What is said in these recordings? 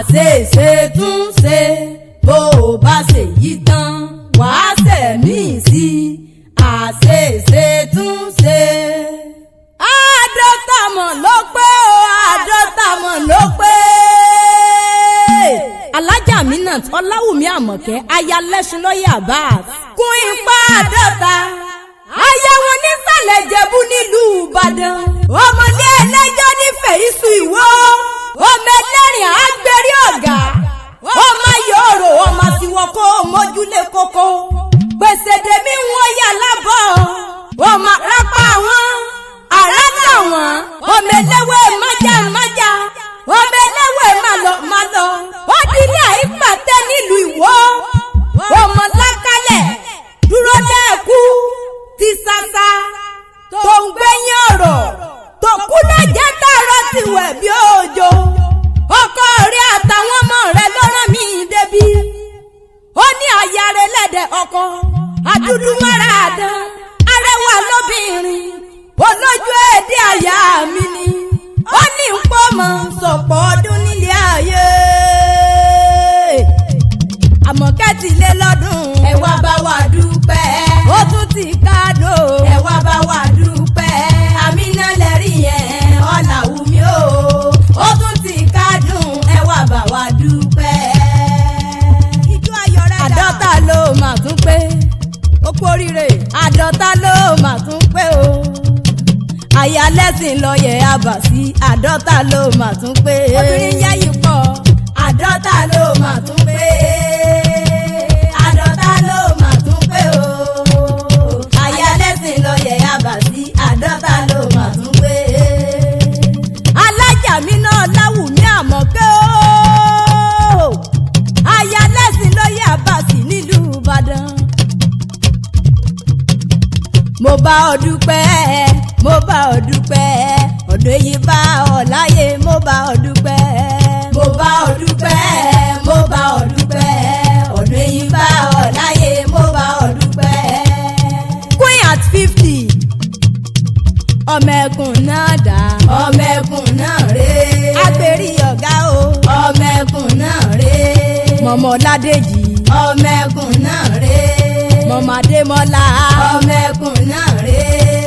àṣeṣe tún ṣe bó o bá ṣe yí tán wàá ṣẹ̀mí sí àṣeṣe tún ṣe. àádọ́ta mọ̀ ló pé o àádọ́ta mọ̀ ló pé. alájà Aminat Ọláwùmí Àmọ̀kẹ́ aya Lẹ́ṣinlọ́yẹ̀ Abbas kún ipa àádọ́ta ayáwó nísàlẹ̀ Jẹ̀bú nílùú Ìbàdàn ọmọlé ẹlẹ́jọ́ ní feesu Ìwó ọmọ ẹlẹ́rìn àgbẹ̀rí ọ̀gá ọmọ yòòrò ọmọ tiwọ́ kó mójúlé kókó gbèsè dèmí wọ́n yà lábọ̀ ọmọ rápá wọn àràtà wọn ọmọ eléwé májàmájà ọmọ eléwé málọ ó dilé Àìpàtẹ nílùú Ìwó ọmọ lákàlẹ̀ dúró dẹ́ẹ̀kú ti sàṣà tó ń gbẹ̀yìn ọ̀rọ̀ tó kú lọ́jẹ́ tààrọ̀ ti wẹ̀ bí òjò ọkọ rẹ̀ àtàwọn ọmọ rẹ̀ ló rán mi débi ó ní aya rẹ̀ lẹ́dẹ̀ ọkọ àdúdú mọ́ra àdán arẹwà lóbìnrin olójú èdè àyà mi ni ó ní ń pọ́ mọ́ sọ̀pọ̀ ọdún nílé ayé Àmọ̀kẹ́ ti lé lọ́dún ẹ wá bá wa dúpẹ́ ó tún ti kádò ẹ wá bá wa dúpẹ́ Àmínà lẹ́rí yẹn Ọláwùmí ó tún ti kádùn ẹ wá bá wa dúpẹ́. ìjọ ayọ̀rẹ́ dà àádọ́ta ló mà tún pé ó kú oríire àádọ́ta ló mà tún pé o aya Lẹ́ṣinlọ́yẹ̀ Abbas àádọ́ta ló mà tún pé obìnrin yáyí pọ̀ àádọ́ta ló mà tún pé àádọ́ta ló mà tún pé o aya Lẹ́ṣinlọ́yẹ̀ Abbas àádọ́ta ló mà tún pé. alájà Aminat Ọláwùmí Àmọ̀kẹ́ o aya Lẹ́ṣinlọ́yẹ̀ Abbas nílùú Ìbàdàn. mo bá ọ dúpẹ́ mo bá ọ dúpẹ́ ọ̀dọ̀ èyí bá ọ láyé mo bá ọ dúpẹ́ mo bá ọ dúpẹ́ mo bá ọ dúpẹ́ ọ̀dọ̀ èyí bá ọ láyé mo bá ọ dúpẹ́. Queen at 50 ọmọ ẹkùn náà dá ọmọ ẹkùn náà rè agbèrí ọ̀gá o ọmọ ẹkùn náà rè mọ̀mọ́ Ládèjì ọmọ ẹkùn náà rè mọ̀mọ́ Adémọ́lá ọmọ ẹkùn náà rè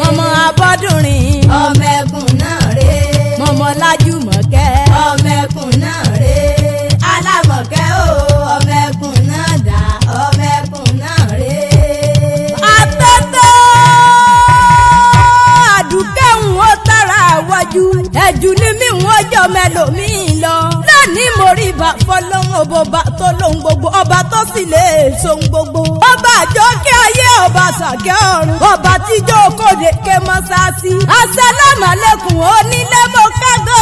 mọ̀mọ́ Abọ́dúnrin ọmọ ẹkùn náà rè mọ̀mọ́ Lájùmọ̀kẹ́ ọmọ ẹkùn náà rè Alámọ̀kẹ́ o ọmọ ẹkùn náà dá ọmọ ẹkùn náà rè. àtọ́tọ́ Àdùkẹ́ ń ó tara àwọ̀jù ẹ̀jù ni mí ń wọ́jọ́ mẹ́lòmíì lọ lónìí mo rí ibà fọlọ́hún ọba tó lóhun gbogbo ọba tó sì lè sohun gbogbo ọba àjọkẹ́ ayé ọba sàkẹ́ ọ̀run ọba tíjọ́ kòdè ké mọ́sáàsì Assalamu alaikum onílé mo kágò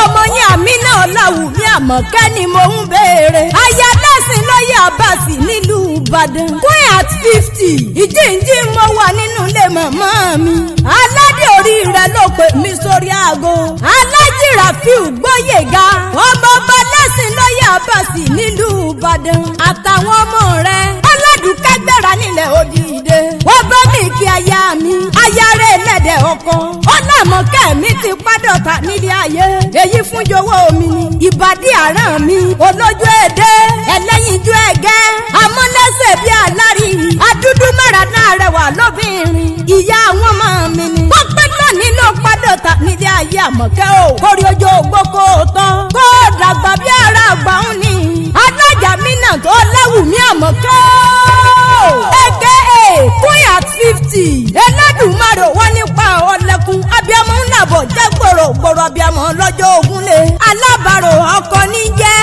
ọmọ yín Aminat Ọláwùmí Àmọ̀kẹ́ ni mo ń béèrè aya Lẹ́ṣinlọ́yẹ̀ Abbas nílùú Ìbàdàn Queen at 50 ìjíǹjí mo wà nínú ilé màmá mi aládé orí rẹ̀ ló pè mí sórí aago Aláàjì Rafiu Gbóyèga ọmọ ọba Lẹ́ṣinlọ́yẹ̀ Abbas nílùú Ìbàdàn àtàwọn ọmọ rẹ̀ Ọládùkẹ́ gbéra nílẹ̀ òdìdé wọ́n bá mi kí aya mi aya rẹ̀ lẹ́dẹ̀ ọkọ Ọlámọ̀kẹ́ mi ti pádọ̀tà nílé ayé èyí fún jọ̀wọ́ mi ni ìbàdí àrán mi olójú èdè ẹlẹ́yinjú ẹ̀gẹ́ amúlẹ́sẹ̀ bíi alárí adúdú mẹ́ra náà rẹwà lóbìnrin ìyá àwọn ọmọ mi ni pọ́pẹ́ náà nínú pádọ̀tà nílé ayé Àmọ̀kẹ́ o kórí ojú ògbó kó o tán kó o dàgbà bí ara àgbà ń ní alájà Aminat Ọláwùmí Àmọ̀kẹ́ aka Queen at 50 Ẹlẹ́dùmarè wọ́n nípa ọlẹ́kùn abiyamọ ńlá bọ̀ jẹ́ gbòrògbòrò abiyamọ lọ́jọ́ ògúnlé alábàárò ọkọ ní jẹ́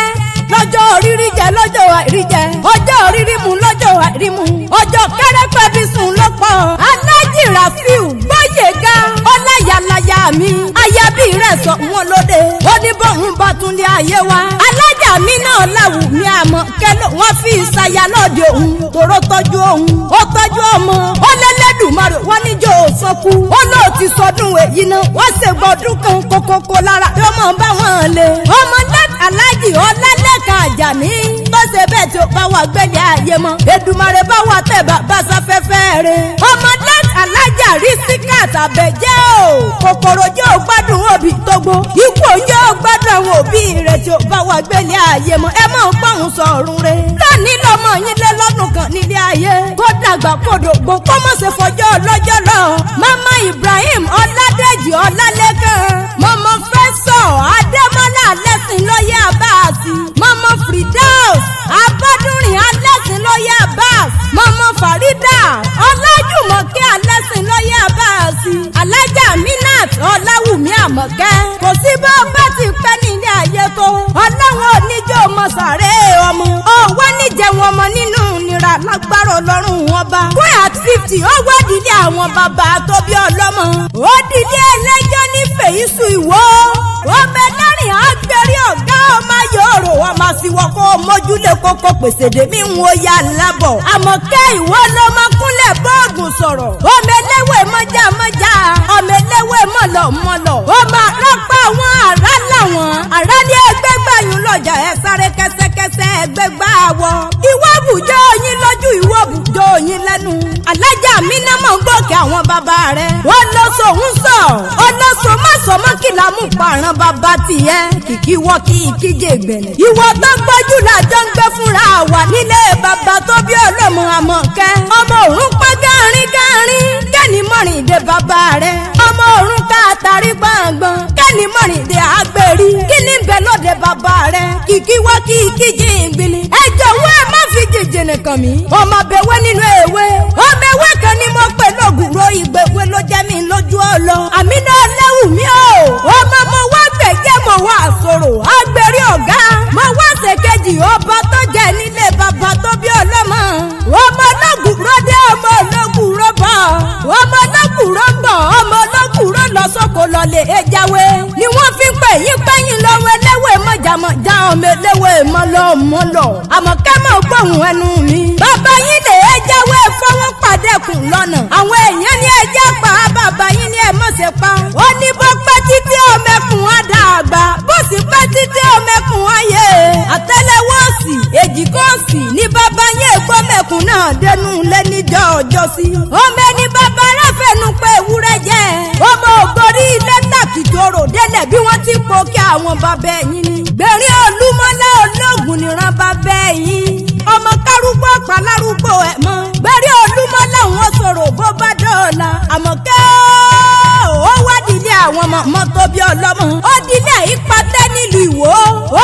lọ́jọ́ orírí jẹ lọ́jọ́ àìrí jẹ ọjọ́ orírí mu lọ́jọ́ àìrí mu ọjọ́ kẹ́rẹ́pẹ́ bí sùn lọ́pọ̀ Aláàjì Rafiu Gbóyèga ọláyàláyà mi ayábí rẹ̀ sọ wọn lóde ó ní bóun bá tún lé ayé wa alájà Aminat Ọláwùmí Àmọ̀kẹ́ ló wọ́n fi ìsayà lọ́ọ̀dẹ òun tòró tọ́jú òun ó tọ́jú ọmọ ó lẹ́lẹ́dùmarè wọ́n níjó òsànkú ó lóò ti sọdún èyí náà wọ́n ṣègbọ́dún kan kókókó lára yọmọ bá wọn lé ọmọ Aláàjì Ọlálẹ́kan Àjàní tó ṣe bẹ́ẹ̀ tí ó bá wà gbẹ́lẹ̀ ayé mọ́ Èdùmàrè bá wà tẹ̀ bàbá sáfẹ́fẹ́ rẹ̀ ọmọ Aláàjà Rísíkàt Àbẹ̀jẹ́ o kòkòrò jẹ́ ògbádùn òbí tó gbó ikú òjò ògbádùn àwọn òbí rẹ̀ tí ó bá gbàgbélé ayé mọ́ ẹ mọ̀ pọ̀hún sọ̀rùn re. lónìí lọ́mọ yín lé lọ́dún kan nílé ayé kó dàgbà kó dògbò kó mọ̀ ṣe fọjọ́ lọ́jọ́ lọ. mama Ibrahim Ọládèjì Ọlálẹ́kan mama fẹ́sọ̀ Adémọ́lá Alẹ́sìn lóye Abáàsì mama Fridaus Abádúrin Alẹ́sìn lóye Abbas mama Farida Ọlájùmọ̀kẹ́ Alẹ́sìn lóye Abáàsì alájà Minat Ọláwùmí Àmọ̀kẹ́ kò sí bó bá ti pẹ́ nílé ayé tó ọlọ́run oníjó ọmọ sàré ọmọ ọwọ́ níjẹun ọmọ nínú nira lágbára ọlọ́run ọba kún at 50 ó wádìílé àwọn bàbá tó bí ọlọ́mọ ó dìlé ẹlẹ́jọ́ ní fèyísù ìwó ọmọ ẹlẹ́rìn àgbẹ̀rí ọ̀gá ọmọ yòòrò ọmọ àsìwọ̀ kó mójúlé kókó pèsèdè mí ń wo ya lábọ̀ Àmọ̀kẹ́ ìwọ lọmọ kúnlẹ̀ bọ́ọ̀gùn sọ̀rọ̀ ọmọ eléwé mọ́jà mọ́jà ọmọ eléwé mọ̀lọ̀mọ̀lọ̀ ọmọ àrọ́pá àwọn àrá làwọn àrá ní ẹgbẹ́gbàyún lọ́jà ẹ sáré kẹsẹ́kẹsẹ́ ẹgbẹ́gbà wọ ìwọ bùjọ́ yín lójú ìwọ bùjọ́ yín lẹ́nu alájà mi náà mọ̀ ń gòkè àwọn bàbá rẹ̀ wọ́n lọ sòun sọ ọlọ́sọ má sọ mọ́ kìlà mú parán bàbá tiẹ̀ kìkì wọ́ kí ìkíje gbẹ̀lẹ̀ ìwọ tó gbọ́jú làjọ ń gbé fúnra wà nílé bàbá tó bí ọlọ́mọ Àmọ̀kẹ́ ọmọ òrùn pẹ́ gárín kẹ́ni mọ̀rìndé bàbá rẹ̀ ọmọ òrùn ká àtàrí gbọ̀ngbọ̀n kẹ́ni mọ̀rìndé àgbèrí kí ní bẹ lóde bàbá rẹ̀ kìkì wọ́ kí ìkíje ìgbìlì ẹ jọ̀wọ́ ẹ má fi jìjì nìkan mi ọmọ abẹ́wẹ́ nínú ewé ọmọ ewé kan ni mo pè lógùrò ìgbèwé ló jẹ́ mi lójú ọlọ àmì náà lẹ́wù mí o ọmọ mo wá gbẹ̀jẹ̀ mo wá àsọ̀rọ̀ àgbèrè ọ̀gá mo wá ṣèkejì ọba tó jẹ nílé bàbá tó bí ọlọ́mọ ọmọ ológùrò dé ọmọ ológùrò bọ̀ ọmọ ológùrò bọ̀ ọmọ ológùrò lọ sóko lọlé ẹjáwé ni wọ́n fi ń pè yín pẹ́yìn lọ́wọ́ eléwé mọ̀jàmọ̀já ọmọ eléwé mọ̀lọ́mọ̀lọ́ Àmọ̀kẹ́ mọ̀ gbóhùn ẹnu mi bàbá yín lè ẹjáwé fọwọ́ pàdékùn lọ́nà àwọn èèyàn ní ẹjẹ́ pa bàbá yín ní ẹ mọ̀ ṣe pa ó ní bó pẹ́ títí ọmọkùn á dàgbà bó sì pẹ́ títí ọmọkùn ayé àtẹ́lẹwọ́ òsì èjìká òsì ní bàbá yín ègbọ́mẹ̀kùn náà dẹnu lé níjọ́ ọjọ́ sí ọmọ ẹni bàbá ráfẹ́nu pé ewúrẹ́ jẹ́ ọmọ ògbórí ilé tàkìtòrò délẹ̀ bí wọ́n ti po kí àwọn bàbá ẹ̀yìn ni gbèrí olúmọ́lá ológun nìran bàbá ẹ̀yìn ọmọ kárúgbó pàlárúgbó ẹ̀ mọ́ gbèrí olúmọ́lá wọn sọ̀rọ̀ bó bá dọ̀ọ̀la Àmọ̀kẹ́ ó wádìílé àwọn ọmọ tó bí ọlọ́mọ ó dílé Ìpàtẹ́ nílùú Ìwó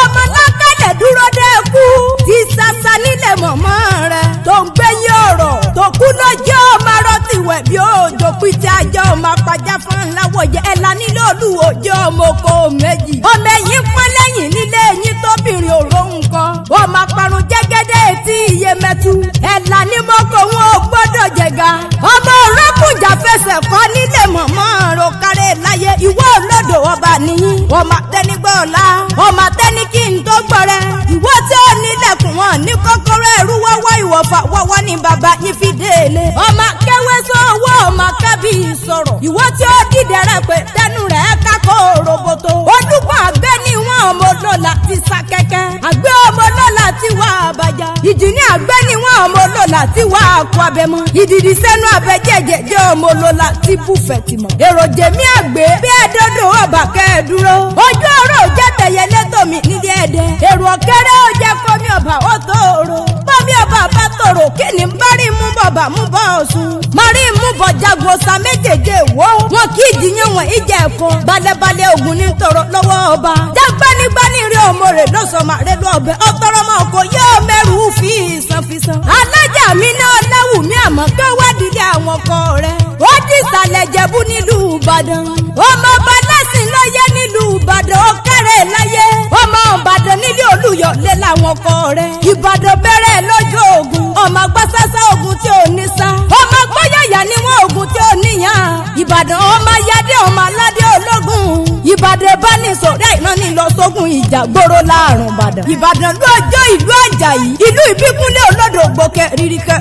ọmọ lákàlẹ̀ dúró dé kú ti sàṣà nílẹ̀ mọ̀mọ́ rẹ̀ tó ń gbé yín ọ̀rọ̀ tó kú lọ́jọ́ ọmọ arọ́tì wẹ̀ bí òjò pété ajọ́ ọmọ apájá fún ńláwọ̀ jẹ́ ẹ̀la nílé olúwòjọ́ ọmọ oko méjì ọmọ ẹ̀yìn pọ́n lẹ́yìn nílé yín tóbìnrin òró nǹkan ọmọ aparun jẹ́gẹ́dẹ́ etí iye mẹ́tu ẹ̀la ní mọ́kò wọn ò gbọ́dọ̀ jẹ̀ga ọmọ òrọ́kùnjà fẹsẹ̀ kọ́ nílé mọ̀mọ́ rò kárẹ̀ láyé ìwọ olódò ọba nìyí ọmọ àtẹnigbọ́ ọ̀la ọmọ àtẹni kí n tó gbọ́rẹ́ ìwọ tí ó nílẹ̀kùn wọn ní kọ́kọ́rọ́ ẹ̀rú wọ́wọ́ ìwọ̀fà wọ́wọ́ ní bàbá yín fi délé ọmọ kẹwẹ́ sọ́wọ́ ọmọ kábí sọ̀rọ̀ ìwọ tí ó dìde rẹ̀ pé tẹnu rẹ̀ kákó roboto olùkọ́ àgbẹ̀ ni wọ́n ọmọ olóla ti sá kẹ́kẹ́ àgbẹ̀ ọmọ olóla ti wá àbájá ìjì ní àgbẹ̀ ni wọ́n ọmọ olóla ti wá àkó abẹ́mọ́ ìdìdì sẹ́nu abẹ́jẹ́jẹ́ jẹ́ ọmọ olóla ti búfẹ̀ tìmọ̀ èrò jẹ̀mí àgbẹ̀ bí ẹ̀dọ́dọ̀ ọba kẹ́ẹ̀dúró ojú ọ̀rọ̀ òjẹ́ tẹ̀yẹlé tòmí nílé ẹ̀dẹ́ èrò ọ̀kẹ́rẹ́ òjẹ́ kọ́mí ọba ó tóoro kọ́mí ọba bá tòrò kí ni bá rí mú bọ̀bà mú bọ̀ ọ̀sùn marí mú bọ̀ jagun ọ̀sà méjèèjì wo wọn kì í jiyàn wọn ìjẹ́ ẹ̀kọ́ balẹ̀balẹ̀ ogun ní tọrọ lọ́wọ́ ọba jágbánigbáni rí ọmọ rẹ̀ lọ́sọ̀mà rẹ̀ lọ́bẹ̀ ọ̀tọ́rọ̀mọ kò yóò mẹ́rù fi ìsanfisan alájà mi náà láwù mí Àmọ̀kẹ́ wádìí àwọn ọkọ rẹ̀ ó ti sàlẹ̀ Jẹ̀bú nílùú Ìbàdàn ọmọ ọba lẹ́sìn lọ́yẹ́ nílùú Ìbàdàn ó kẹ́rẹ́ láyé ọmọ Ìbàdàn nílé Olúyọ̀lé làwọn ọkọ rẹ̀ Ìbàdàn bẹ̀rẹ̀ lọ́jọ́ ogun ọmọ agbásásá ogun tí ò ní sá ọmọ gbọ́yàyà ni wọ́n ogun tí ò níyàn Ìbàdàn ọmọ ayádé ọmọ aládé ológun Ìbàdàn bá ní sọ̀rọ̀ ìrànní lọ sógun ìjà gbòòrò láàrùn Ìbàdàn Ìbàdàn lọ́jọ́ ìlú Àjàyí ìlú Ìbíkúnlé olódògbò ríríkẹ́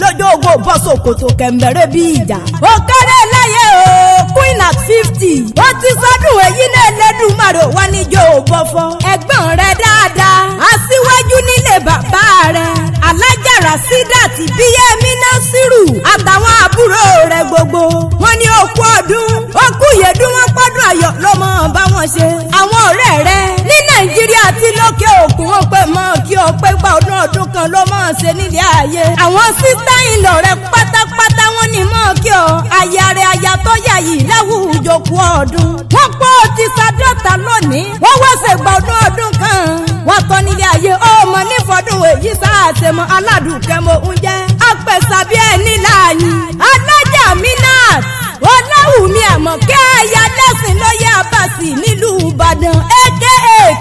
lọ́jọ́ ogun bọ́sọ̀kòtò kẹ̀mbẹ̀rẹ̀ bí ìjà ó kẹ́rẹ́ láyé o queen at 50 ó ti sọdún èyí náà lẹ́dùnmarè wá níjó bọ́fọ́ ẹ̀gbọ́n rẹ̀ dáadáa aṣíwájú nílé bàbá rẹ̀ alájà Rasidat Bíyẹ́mí Násírù àtàwọn àbúrò rẹ̀ gbogbo wọn ní òkú ọdún òkú yèdún wọn pọ́dún ayọ̀ ló mọ̀ bá wọn ṣe àwọn ọ̀rẹ́ rẹ̀ ní Nàìjíríà ti lọ pé gba ọdún kan ló máa ṣe nílé ayé. àwọn sísá ìlọ rẹ pátápátá wọn ni mọ́ kí ọ aya rẹ aya tó yà yìí láwùjọ kú ọdún. wọ́n pọ̀ ti ṣàdọ́ta lónìí wọ́n wá ṣègbà ọdún kan. wọ́n tọ́ nílé ayé ọmọ nífọdún èyí sáàṣẹ mọ́ aládùúkẹ́ mo ń jẹ́. apẹ̀sàbí ẹni láàyè alájà Minat Ọláwùmí Àmọ̀kẹ́ ẹ̀yà lẹ́sìn lóye Àbàsì nílùú Ìbàdàn aka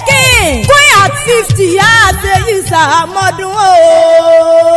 Queen at 50 àṣeyí sàmọ́dún o.